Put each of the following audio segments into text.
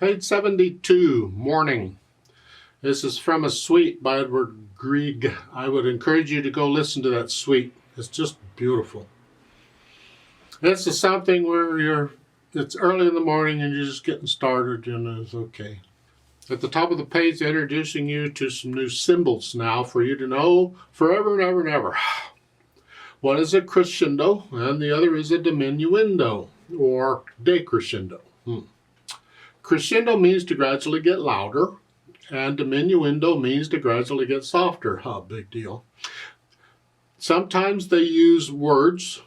Page 72, Morning. This is from a suite by Edward Grieg. I would encourage you to go listen to that suite. It's just beautiful. This is something where it's early in the morning and you're just getting started and it's okay. At the top of the page, they're introducing you to some new symbols now for you to know forever and ever and ever. One is a crescendo and the other is a diminuendo or decrescendo. Crescendo means to gradually get louder, and diminuendo means to gradually get softer. Big deal. Sometimes they use words,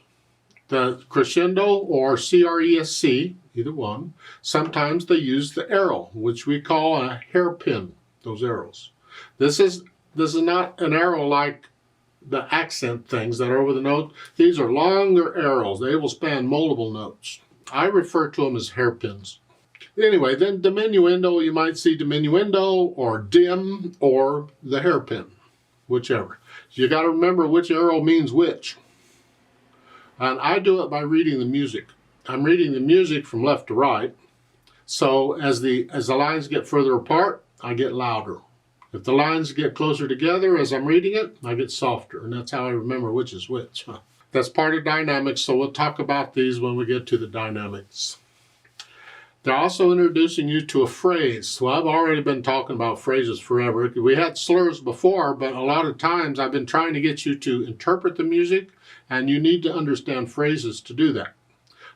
the crescendo or CRESC, either one. Sometimes they use the arrow, which we call a hairpin, those arrows. This is not an arrow like the accent things that are over the note. These are longer arrows. They will span multiple notes. I refer to them as hairpins. Anyway, then diminuendo, you might see diminuendo or dim or the hairpin, whichever. So you got to remember which arrow means which. And I do it by reading the music. I'm reading the music from left to right. So as the lines get further apart, I get louder. If the lines get closer together as I'm reading it, I get softer. And that's how I remember which is which. That's part of dynamics, so we'll talk about these when we get to the dynamics. They're also introducing you to a phrase. Well, I've already been talking about phrases forever. We had slurs before, but a lot of times I've been trying to get you to interpret the music, and you need to understand phrases to do that.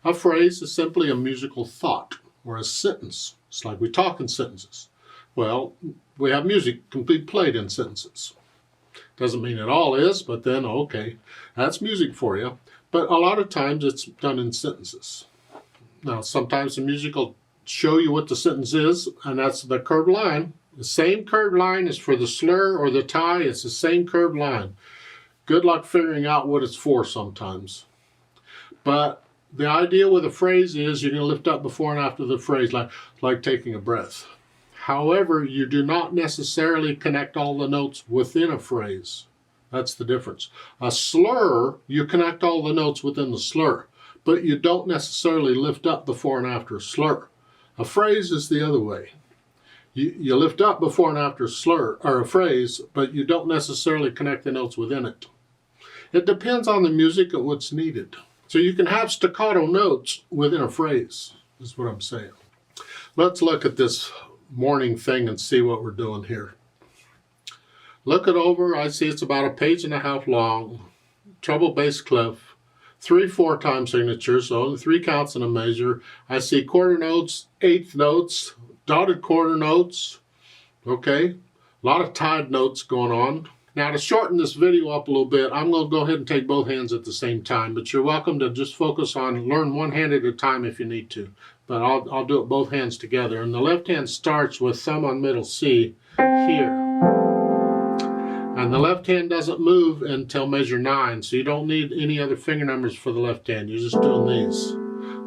A phrase is simply a musical thought or a sentence. It's like we talk in sentences. Well, we have music complete played in sentences. Doesn't mean it all is, but then, okay, that's music for you. But a lot of times it's done in sentences. Now, sometimes the music will show you what the sentence is, and that's the curved line. The same curved line is for the slur or the tie. It's the same curved line. Good luck figuring out what it's for sometimes. But the idea with a phrase is you're going to lift up before and after the phrase, like taking a breath. However, you do not necessarily connect all the notes within a phrase. That's the difference. A slur, you connect all the notes within the slur, but you don't necessarily lift up before and after a slur. A phrase is the other way. You lift up before and after a slur or a phrase, but you don't necessarily connect the notes within it. It depends on the music and what's needed. So you can have staccato notes within a phrase, is what I'm saying. Let's look at this morning thing and see what we're doing here. Look it over. I see it's about 1.5 pages long. Treble bass clef. 3 4-time signatures, so only 3 counts in a measure. I see quarter notes, eighth notes, dotted quarter notes. Okay, a lot of tied notes going on. Now to shorten this video up a little bit, I'm going to go ahead and take both hands at the same time, but you're welcome to just focus on, learn one hand at a time if you need to. But I'll do it both hands together. And the left hand starts with thumb on middle C here. And the left hand doesn't move until measure 9, so you don't need any other finger numbers for the left hand. You're just doing these.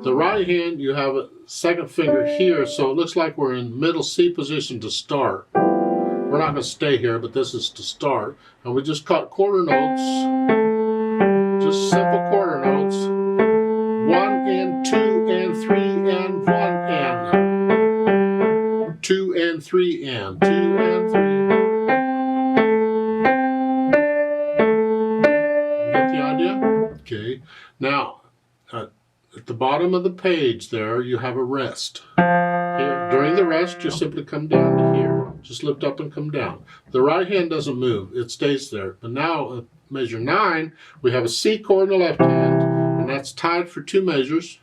The right hand, you have a second finger here, so it looks like we're in middle C position to start. We're not going to stay here, but this is to start. And we just cut quarter notes, just simple quarter notes. 1 and 2 and 3 and 1 and. 2 and 3 and. 2 and 3. Okay, now at the bottom of the page there you have a rest. Here, during the rest you simply come down to here. Just lift up and come down. The right hand doesn't move, it stays there. But now at measure 9 we have a C chord in the left hand, and that's tied for 2 measures.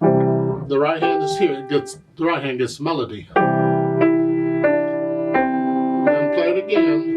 The right hand is here. The right hand gets the melody. Then play it again.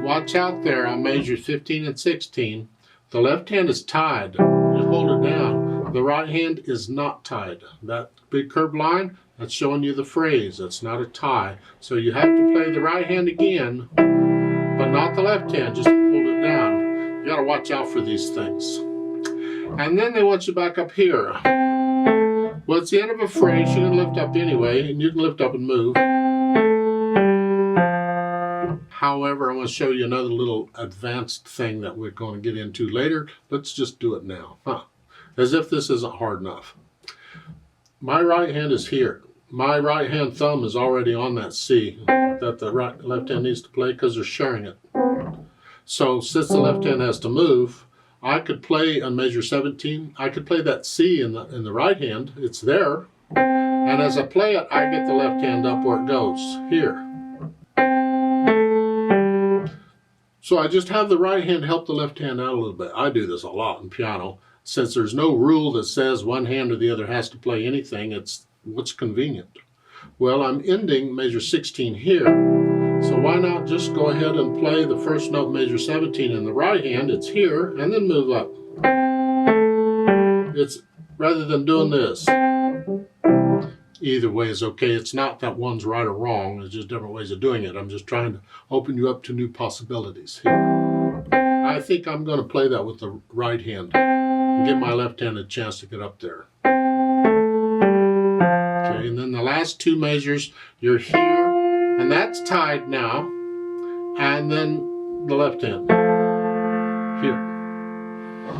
Watch out there on measures 15 and 16. The left hand is tied. Just hold it down. The right hand is not tied. That big curved line, that's showing you the phrase. That's not a tie. So you have to play the right hand again, but not the left hand. Just hold it down. You got to watch out for these things. And then they want you back up here. Well, it's the end of a phrase. You can lift up anyway, and you can lift up and move. However, I want to show you another little advanced thing that we're going to get into later. Let's just do it now. As if this isn't hard enough. My right hand is here. My right hand thumb is already on that C that the left hand needs to play because they're sharing it. So since the left hand has to move, I could play on measure 17. I could play that C in the right hand. It's there. And as I play it, I get the left hand up where it goes, here. So I just have the right hand help the left hand out a little bit. I do this a lot in piano. Since there's no rule that says one hand or the other has to play anything, it's what's convenient. Well, I'm ending measure 16 here. So why not just go ahead and play the first note measure 17 in the right hand, it's here, and then move up. It's rather than doing this. Either way is okay. It's not that one's right or wrong. It's just different ways of doing it. I'm just trying to open you up to new possibilities here. I think I'm going to play that with the right hand and give my left hand a chance to get up there. Okay, and then the last two measures, you're here, and that's tied now, and then the left hand here.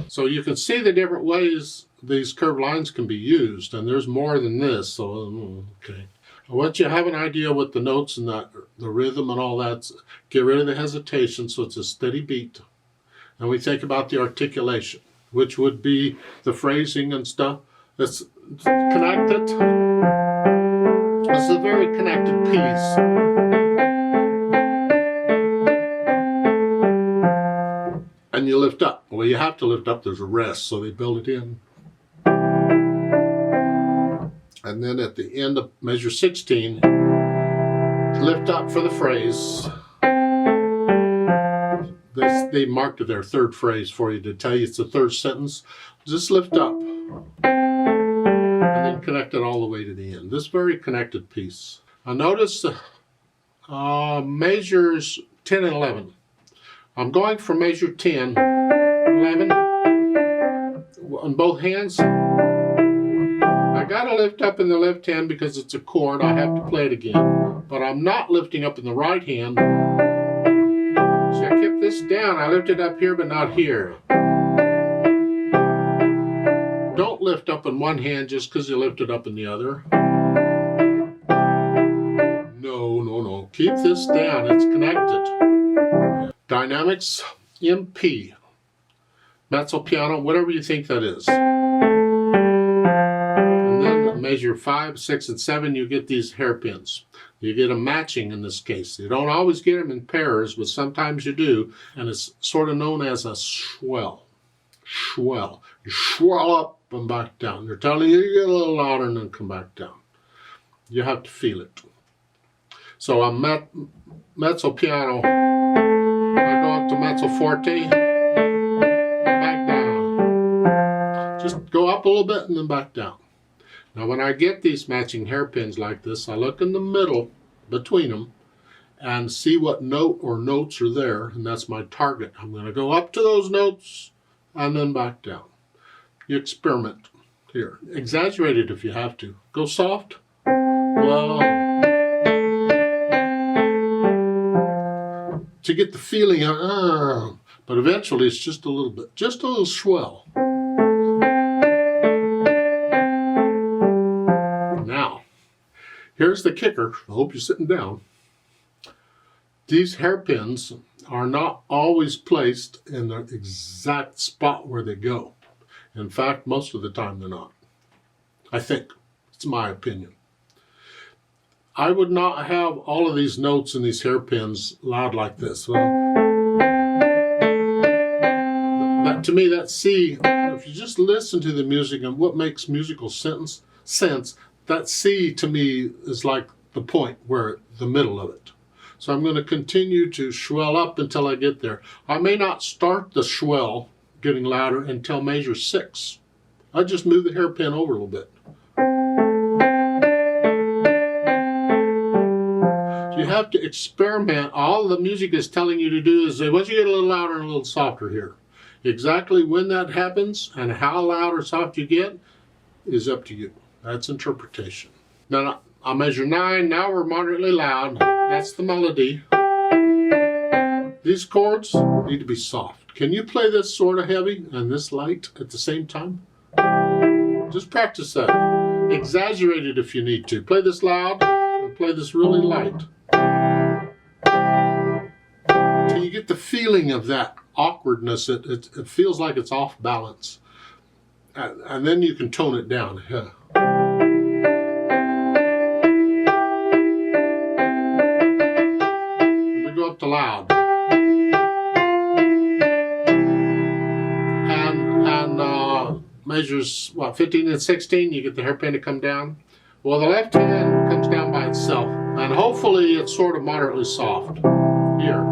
So you can see the different ways these curved lines can be used, and there's more than this, so okay. Once you have an idea what the notes and the rhythm and all that, get rid of the hesitation so it's a steady beat. And we think about the articulation, which would be the phrasing and stuff. It's connected. It's a very connected piece. And you lift up. Well, you have to lift up. There's a rest, so they build it in. And then at the end of measure 16, lift up for the phrase. They marked their third phrase for you to tell you it's the third sentence. Just lift up. And then connect it all the way to the end. This very connected piece. Now notice measures 10 and 11. I'm going for measure 10, 11, on both hands. I gotta lift up in the left hand because it's a chord. I have to play it again. But I'm not lifting up in the right hand. See, I kept this down. I lifted up here, but not here. Don't lift up in one hand just because you lift it up in the other. No, no, no. Keep this down. It's connected. Dynamics, MP, mezzo piano, whatever you think that is. And then measure 5, 6, and 7, you get these hairpins. You get them matching in this case. You don't always get them in pairs, but sometimes you do, and it's sort of known as a swell. Swell. You swell up and back down. They're telling you to get a little louder and then come back down. You have to feel it. So I'm mezzo piano. I go up to mezzo forte, back down. Just go up a little bit and then back down. Now when I get these matching hairpins like this, I look in the middle between them and see what note or notes are there, and that's my target. I'm going to go up to those notes and then back down. You experiment here. Exaggerate it if you have to. Go soft. Well, to get the feeling of, but eventually it's just a little bit, just a little swell. Now, here's the kicker. I hope you're sitting down. These hairpins are not always placed in the exact spot where they go. In fact, most of the time they're not. I think. It's my opinion. I would not have all of these notes and these hairpins loud like this. Well, to me, that C, if you just listen to the music and what makes musical sense, that C to me is like the point where the middle of it. So I'm going to continue to swell up until I get there. I may not start the swell getting louder until measure 6. I just move the hairpin over a little bit. You have to experiment. All the music is telling you to do is say, once you get a little louder and a little softer here. Exactly when that happens and how loud or soft you get is up to you. That's interpretation. Now, I'll measure 9. Now we're moderately loud. That's the melody. These chords need to be soft. Can you play this sort of heavy and this light at the same time? Just practice that. Exaggerate it if you need to. Play this loud and play this really light. Till you get the feeling of that awkwardness. It feels like it's off balance. And then you can tone it down. Yeah. We go up to loud. And measures, what, 15 and 16, you get the hairpin to come down. Well, the left hand comes down by itself, and hopefully it's sort of moderately soft. Here.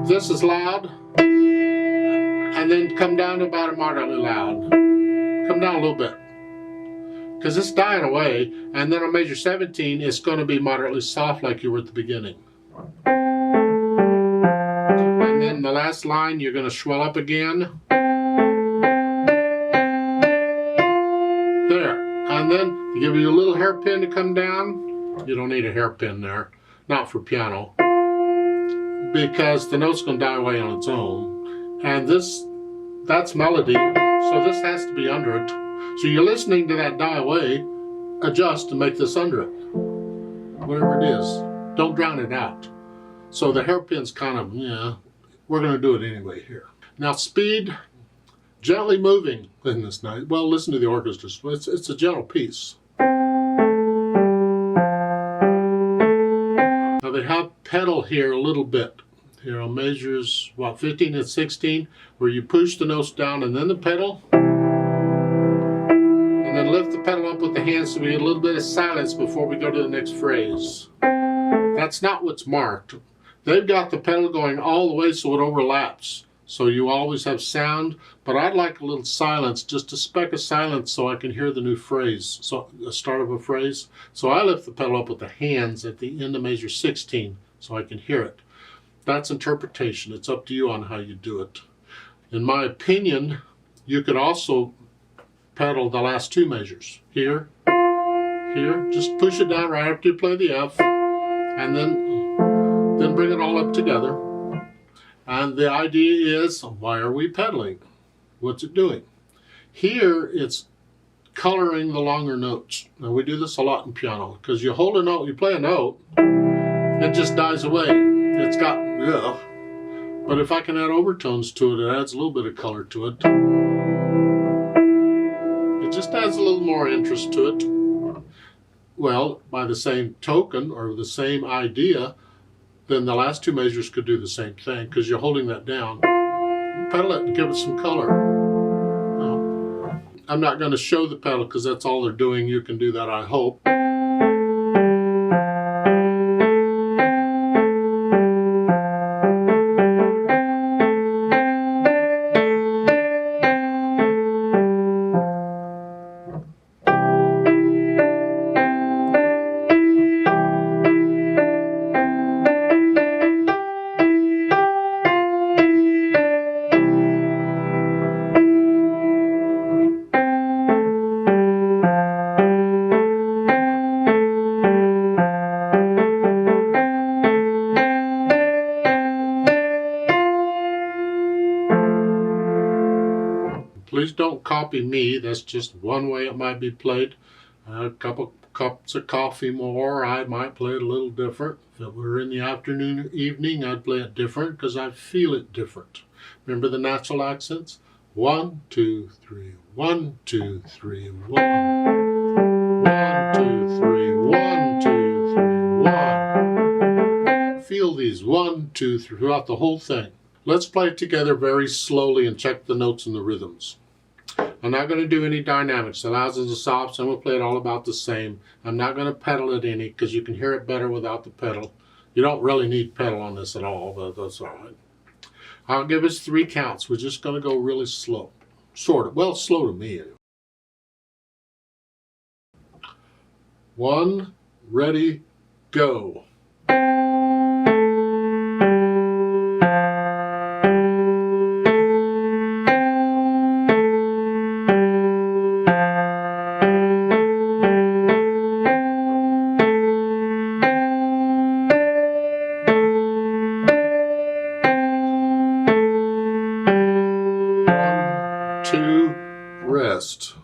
This is loud, and then come down to about a moderately loud. Come down a little bit. Because it's dying away, and then on measure 17, it's going to be moderately soft like you were at the beginning. And then the last line, you're going to swell up again. There. And then to give you a little hairpin to come down. You don't need a hairpin there. Not for piano. Because the note's going to die away on its own. And that's melody. So this has to be under it. So you're listening to that die away. Adjust and make this under it. Whatever it is. Don't drown it out. So the hairpin's kind of, yeah, we're going to do it anyway here. Now speed. Gently moving in this night. Well, listen to the orchestra. It's a gentle piece. Now they have pedal here a little bit. Here on measures, what, 15 and 16, where you push the notes down and then the pedal. And then lift the pedal up with the hands so we get a little bit of silence before we go to the next phrase. That's not what's marked. They've got the pedal going all the way so it overlaps. So you always have sound, but I'd like a little silence, just a speck of silence so I can hear the new phrase, so the start of a phrase. So I lift the pedal up with the hands at the end of measure 16 so I can hear it. That's interpretation. It's up to you on how you do it. In my opinion, you could also pedal the last two measures. Here, here, just push it down right after you play the F, and then bring it all up together. And the idea is, why are we pedaling? What's it doing? Here, it's coloring the longer notes. Now, we do this a lot in piano, because you hold a note, you play a note, it just dies away. It's got, ugh. But if I can add overtones to it, it adds a little bit of color to it. It just adds a little more interest to it. Well, by the same token, or the same idea, then the last two measures could do the same thing, because you're holding that down. Pedal it and give it some color. I'm not going to show the pedal because that's all they're doing. You can do that, I hope. Please don't copy me. That's just one way it might be played. A couple cups of coffee more, I might play it a little different. If it were in the afternoon or evening, I'd play it different because I feel it different. Remember the natural accents? 1, 2, 3, 1, 2, 3, 1. 1, 2, 3, 1, 2, 3, 1. Feel these 1, 2, 3 throughout the whole thing. Let's play it together very slowly and check the notes and the rhythms. I'm not going to do any dynamics. The louds and the softs, I'm going to play it all about the same. I'm not going to pedal it any because you can hear it better without the pedal. You don't really need pedal on this at all, but that's all right. I'll give us 3 counts. We're just going to go really slow. Sort of. Well, slow to me. 1, ready, go. rest.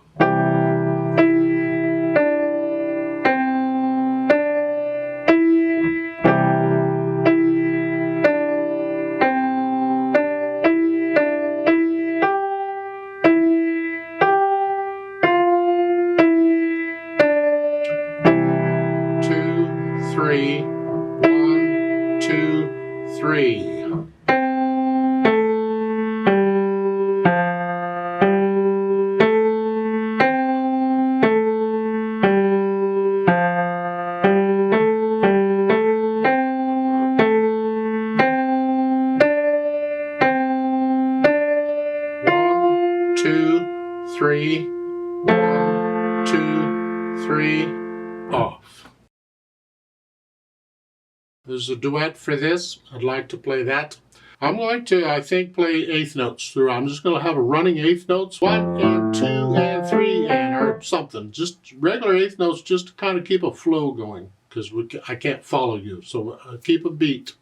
Two, three, 1, 2, 3. Two, three, 1, 2, 3, off. There's a duet for this. I'd like to play that. I'm going to, I think, play eighth notes through. I'm just going to have a running eighth notes, 1 and 2 and 3 and or something. Just regular eighth notes, just to kind of keep a flow going, because I can't follow you. So keep a beat.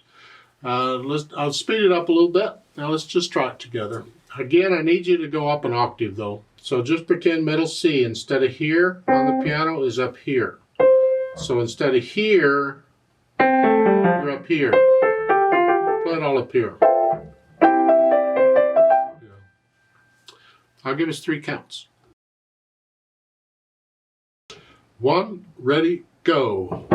I'll speed it up a little bit. Now let's just try it together. Again, I need you to go up an octave though. So just pretend middle C instead of here on the piano is up here. So instead of here, you're up here. Play it all up here. I'll give us 3 counts. 1, ready, go.